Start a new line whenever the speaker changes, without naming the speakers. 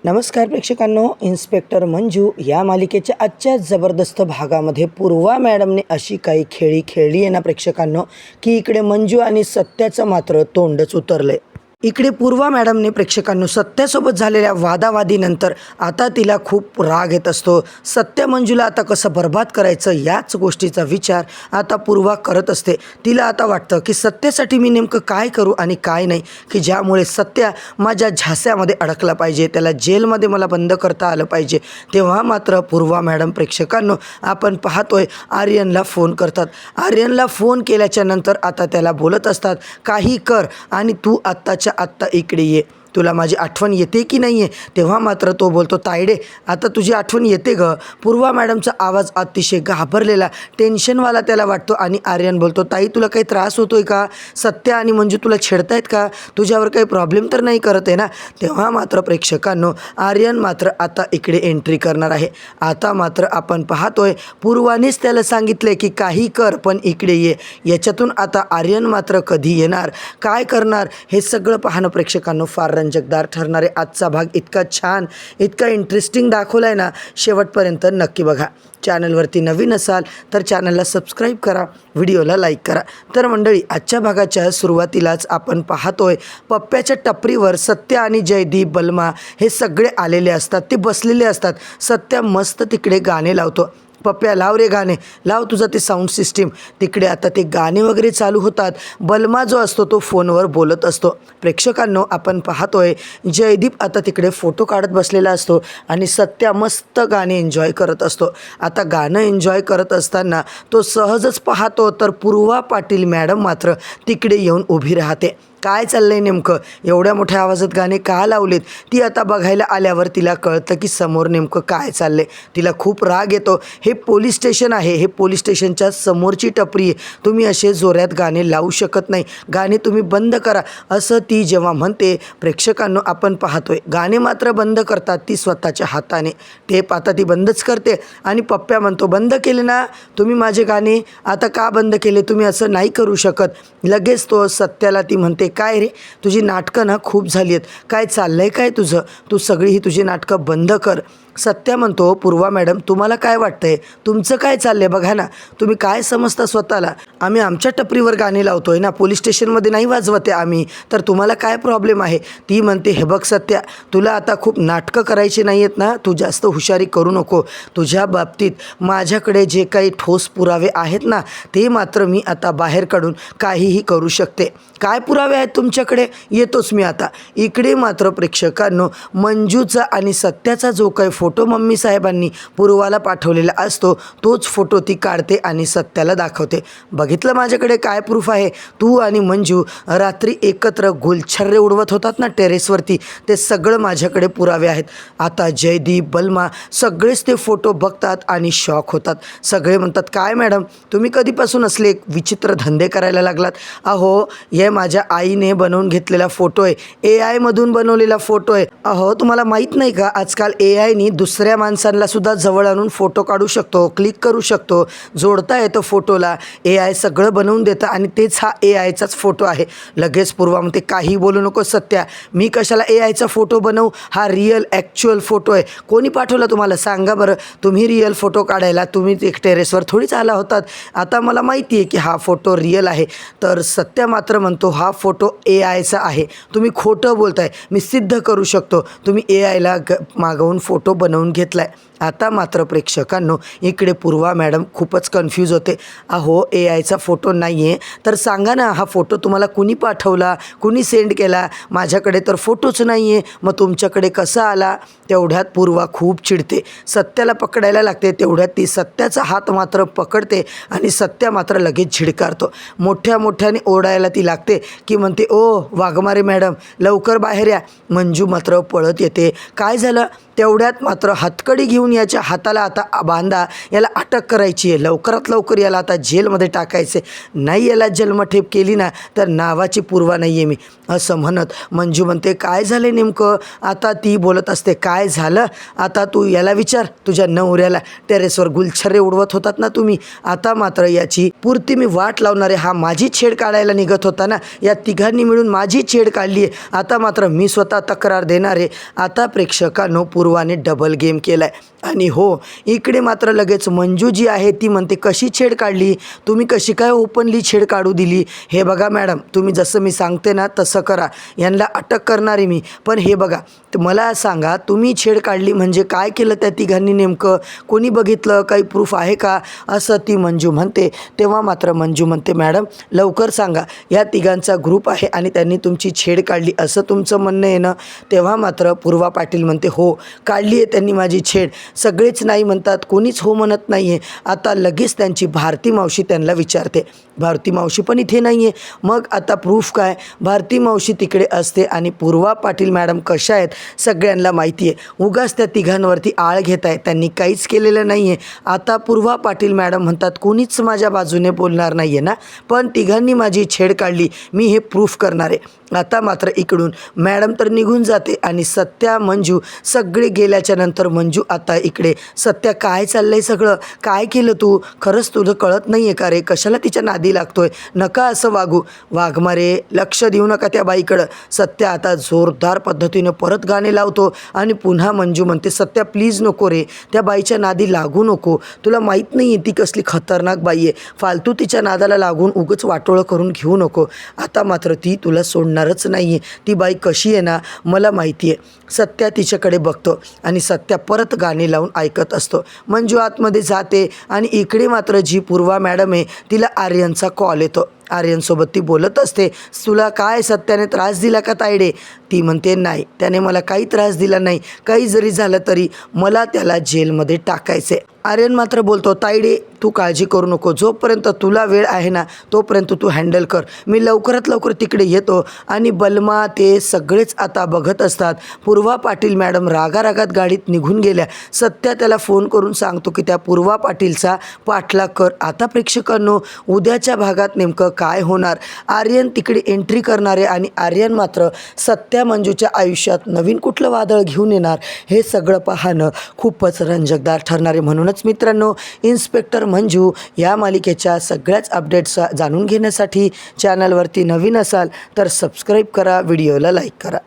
नमस्कार प्रेक्षकांनो, इन्स्पेक्टर मंजू या मालिकेच्या आजच्या जबरदस्त भागामध्ये पूर्वा मॅडमने अशी काही खेळी खेळली आहे ना प्रेक्षकांनो, की इकडे मंजू आणि सत्याचं मात्र तोंडच उतरले. इकडे पूर्वा मॅडमने प्रेक्षकांनो सत्यासोबत झालेल्या वादावादीनंतर आता तिला खूप राग येत असतो. सत्य मंजूला आता कसं बर्बाद करायचं याच गोष्टीचा विचार आता पूर्वा करत असते. तिला आता वाटतं की सत्यासाठी मी नेमकं काय करू आणि काय नाही, की ज्यामुळे सत्या माझ्या झास्यामध्ये अडकला पाहिजे, त्याला जेलमध्ये मला बंद करता आलं पाहिजे. तेव्हा मात्र पूर्वा मॅडम प्रेक्षकांनो आपण पाहतोय आर्यनला फोन करतात. आर्यनला फोन केल्याच्या नंतर आता त्याला बोलत असतात, काही कर आणि तू आत्ताच्या आत्ता इकडे ये, तुला माझी आठवण येते की नाही आहे. तेव्हा मात्र तो बोलतो, तायडे आता तुझी आठवण येते ग. पूर्वा मॅडमचा आवाज अतिशय घाबरलेला टेन्शनवाला त्याला वाटतो आणि आर्यन बोलतो, ताई तुला काही त्रास होतोय का? सत्य आणि मंजू तुला छेडतायत का? तुझ्यावर काही प्रॉब्लेम तर नाही करत आहे ना? तेव्हा मात्र प्रेक्षकांनो आर्यन मात्र आता इकडे एंट्री करणार आहे. आता मात्र आपण पाहतोय पूर्वानेच त्याला सांगितले की काही कर पण इकडे ये. याच्यातून आता आर्यन मात्र कधी येणार, काय करणार, हे सगळं पाहणं प्रेक्षकांनो फार रंजकदार ठरणार आहे. आजचा भाग इतका छान, इतका इंटरेस्टिंग दाखवला आहे ना, शेवटपर्यंत नक्की बघा. चॅनलवरती नवीन असाल तर चॅनलला सबस्क्राईब करा, व्हिडिओला लाईक करा. तर मंडळी आजच्या भागाच्या सुरुवातीलाच आपण पाहतोय पप्प्याच्या टपरीवर सत्य आणि जयदीप बलमा हे सगळे आलेले असतात, ते बसलेले असतात. सत्य मस्त तिकडे गाणे लावतो. पप्प्या लाव रे गाणे, लाव तुझं ते साऊंड सिस्टीम. तिकडे आता ते गाणे वगैरे चालू होतात. बलमा जो असतो तो फोनवर बोलत असतो. प्रेक्षकांनो आपण पाहतोय जयदीप आता तिकडे फोटो काढत बसलेला असतो आणि सत्या मस्त गाणे एन्जॉय करत असतो. आता गाणं एन्जॉय करत असताना तो सहजच पाहतो तर पूर्वा पाटील मॅडम मात्र तिकडे येऊन उभी राहते. काय चाललंय नेमकं, एवढ्या मोठ्या आवाजात गाणे का लावलेत? ती आता बघायला आल्यावर तिला कळतं की समोर नेमकं काय चाललंय. तिला खूप राग येतो. हे पोलीस स्टेशन आहे, हे पोलीस स्टेशनच्या समोरची टपरी आहे, तुम्ही असे जोरात गाणे लावू शकत नाही, गाणे तुम्ही बंद करा असं ती जेव्हा म्हणते प्रेक्षकांनो आपण पाहतोय गाणे मात्र बंद करतात ती स्वतःच्या हाताने. टेप आता ती बंदच करते आणि पप्प्या म्हणतो, बंद केले ना तुम्ही माझे गाणे, आता का बंद केले तुम्ही, असं नाही करू शकत. लगेच तो सत्याला ती म्हणते, काय रे तुझी नाटकं ना खूप झाली आहेत, काय चाललंय काय तुझं, तू सगळी ही तुझी नाटकं बंद कर. सत्या म्हणतो, पूर्वा मॅडम तुम्हाला काय वाटतंय, तुमचं काय चाललंय बघा ना, तुम्ही काय समजता स्वतःला, आम्ही आमच्या टपरीवर गाणे लावतोय ना, पोलीस स्टेशनमध्ये नाही वाजवते आम्ही, तर तुम्हाला काय प्रॉब्लेम आहे? ती म्हणते, हे बघ सत्या तुला आता खूप नाटकं करायची नाही आहेत ना, तू जास्त हुशारी करू नको. तुझ्या बाबतीत माझ्याकडे जे काही ठोस पुरावे आहेत ना ते मात्र मी आता बाहेर काढून काहीही करू शकते. काय पुरावे आहेत तुमच्याकडे, येतोच मी आता. इकडे मात्र प्रेक्षकांनो मंजूचा आणि सत्याचा जो काही फोटो मम्मी साहेबांनी पूर्वाला पाठवलेला असतो तोच फोटो ती काढते आणि सत्याला दाखवते. बघितलं माझ्याकडे काय प्रूफ आहे, तू आणि मंजू रात्री एकत्र गुलछर्रे उडवत होतात ना टेरेसवरती, ते सगळं माझ्याकडे पुरावे आहेत. आता जयदीप बलमा सगळेच ते फोटो बघतात आणि शॉक होतात. सगळे म्हणतात, काय मॅडम तुम्ही कधीपासून असले विचित्र धंदे करायला लागलात? अहो हे माझ्या आईने बनवून घेतलेला फोटो आहे, AI मधून बनवलेला फोटो आहे. अहो तुम्हाला माहीत नाही का, आजकाल AIनी दुसऱ्या माणसांना सुद्धा जवळ आणून फोटो काढू शकतो, क्लिक करू शकतो, जोडता येतो फोटोला, AI सगळं बनवून देतं आणि तेच हा AIचाच फोटो आहे. लगेच पूर्वा म्हणते, काही बोलू नको सत्या, मी कशाला AIचा फोटो बनवू, हा रिअल ॲक्च्युअल फोटो आहे. कोणी पाठवला तुम्हाला सांगा बरं, तुम्ही रिअल फोटो काढायला तुम्ही एक टेरेसवर थोडीच आला होतात, आता मला माहिती आहे की हा फोटो रिअल आहे. तर सत्या मात्र म्हणतो, हा फोटो AIचा आहे, तुम्ही खोटं बोलताय, मी सिद्ध करू शकतो, तुम्ही AIला मागवून फोटो बनवून घेतलाय. आता मात्र प्रेक्षकांनो इकडे पूर्वा मॅडम खूपच कन्फ्यूज होते. अहो AIचा फोटो नाही आहे तर सांगा ना, हा फोटो तुम्हाला कुणी पाठवला, कुणी सेंड केला, माझ्याकडे तर फोटोच नाही आहे, मग तुमच्याकडे कसा आला? तेवढ्यात पूर्वा खूप चिडते, सत्याला पकडायला लागते. तेवढ्यात ती सत्याचा हात मात्र पकडते आणि सत्या मात्र लगेच झिडकारतो. मोठ्या मोठ्याने ओरडायला ती लागते की म्हणते, ओ वाघमारे मॅडम लवकर बाहेर या. मंजू मात्र पळत येते. काय झालं? तेवढ्यात मात्र हातकडी घेऊन घेऊन याच्या हाताला आता बांधा, याला अटक करायची आहे, लवकरात लवकर याला आता जेलमध्ये टाकायचे, नाही याला जन्मठेप केली ना तर नावाची पूर्वा नाही आहे मी, असं म्हणत मंजू म्हणते काय झालं नेमकं. आता ती बोलत असते काय झालं आता तू याला विचार, तुझ्या नवऱ्याला टेरेसवर गुलछर्रे उडवत होतात ना तुम्ही, आता मात्र याची पुरती मी वाट लावणारे, हा माझी छेड काढायला निघत होता ना, या तिघांनी मिळून माझी छेड काढली आहे, आता मात्र मी स्वतः तक्रार देणार आहे. आता प्रेक्षकांनो पूर्वाने डबल गेम केलाय. आणि हो, इकडे मात्र लगेच मंजू जी आहे ती म्हणते कशी छेड काढली तुम्ही, कशी काय ओपनली छेड काढू दिली. हे बघा मॅडम, तुम्ही जसं मी सांगते ना तसं करा, यांना अटक करणार आहे मी. पण हे बघा, मला सांगा तुम्ही छेड काढली म्हणजे काय केलं त्या तिघांनी नेमकं, कोणी बघितलं, काही प्रूफ आहे का, असं ती मंजू म्हणते. तेव्हा मात्र मंजू म्हणते मॅडम लवकर सांगा, या तिघांचा ग्रुप आहे आणि त्यांनी तुमची छेड काढली असं तुमचं म्हणणं आहे ना. तेव्हा मात्र पूर्वा पाटील म्हणते हो काढली आहे त्यांनी माझी छेड. सगळेच नाही म्हणतात, कोणीच हो म्हणत नाही आहे. आता लगेच त्यांची भारती मावशी त्यांना विचारते, भारती मावशी पण इथे नाही आहे, मग आता प्रूफ काय. भारती मावशी तिकडे असते आणि पूर्वा पाटील मॅडम कशा आहेत सगळ्यांना माहिती आहे, उगाच त्या तिघांवरती आळ घेत आहे, त्यांनी काहीच केलेलं नाही आहे. आता पूर्वा पाटील मॅडम म्हणतात कोणीच माझ्या बाजूने बोलणार नाही आहे ना, पण तिघांनी माझी छेड काढली, मी हे प्रूफ करणार आहे. आता मात्र इकडून मॅडम तर निघून जाते आणि सत्या मंजू सगळे गेल्याच्या नंतर मंजू आता इकडे सत्या काय चाललंय सगळं, काय केलं तू, खरंच तुझं कळत नाही आहे का रे, कशाला तिच्या नादी लागतोय, नका असं वागू, वाघमारे लक्ष देऊ नका त्या बाईकडं. सत्या आता जोरदार पद्धतीनं परत गाणे लावतो आणि पुन्हा मंजू म्हणते सत्या प्लीज नको रे, त्या बाईच्या नादी लागू नको, तुला माहीत नाही आहे ती कसली खतरनाक बाई आहे, फालतू तिच्या नादाला लागून उगच वाटोळं करून घेऊ नको. आता मात्र ती तुला सोडणारच नाही आहे, ती बाई कशी आहे ना मला माहिती आहे. सत्या तिच्याकडे बघतो आणि सत्या परत गाणे लावून ऐकत असतो. मंजू आतमध्ये जाते आणि इकडे मात्र जी पूर्वा मॅडम आहे तिला आर्यनचा कॉल येतो. आर्यनसोबत ती बोलत असते, तुला काय सत्याने त्रास दिला का तायडे. ती म्हणते नाही, त्याने मला काही त्रास दिला नाही, काही जरी झालं तरी मला त्याला जेलमध्ये टाकायचे. आर्यन मात्र बोलतो तायडे तू काळजी करू नको, जोपर्यंत तुला वेळ आहे ना तोपर्यंत तू हँडल कर, मी लवकरात लवकर तिकडे येतो. आणि बलमा ते सगळेच आता बघत असतात. पूर्वा पाटील मॅडम रागारागात गाडीत निघून गेल्या. सत्या त्याला फोन करून सांगतो की त्या पूर्वा पाटीलचा पाठलाग कर. आता प्रेक्षकांनो उद्याच्या भागात नेमकं काय होणार, आर्यन तिकडे एंट्री करणारे आणि आर्यन मात्र सत्या मंजूच्या आयुष्यात नवीन कुठलं वादळ घेऊन येणार, हे सगळं पाहणं खूपच रंजकदार ठरणार आहे. म्हणूनच मित्रांनो, इन्स्पेक्टर मंजू या मालिकेच्या सगळ्याच अपडेट्स जाणून घेण्यासाठी चॅनलवरती नवीन असाल तर सबस्क्राईब करा, व्हिडिओला लाईक करा.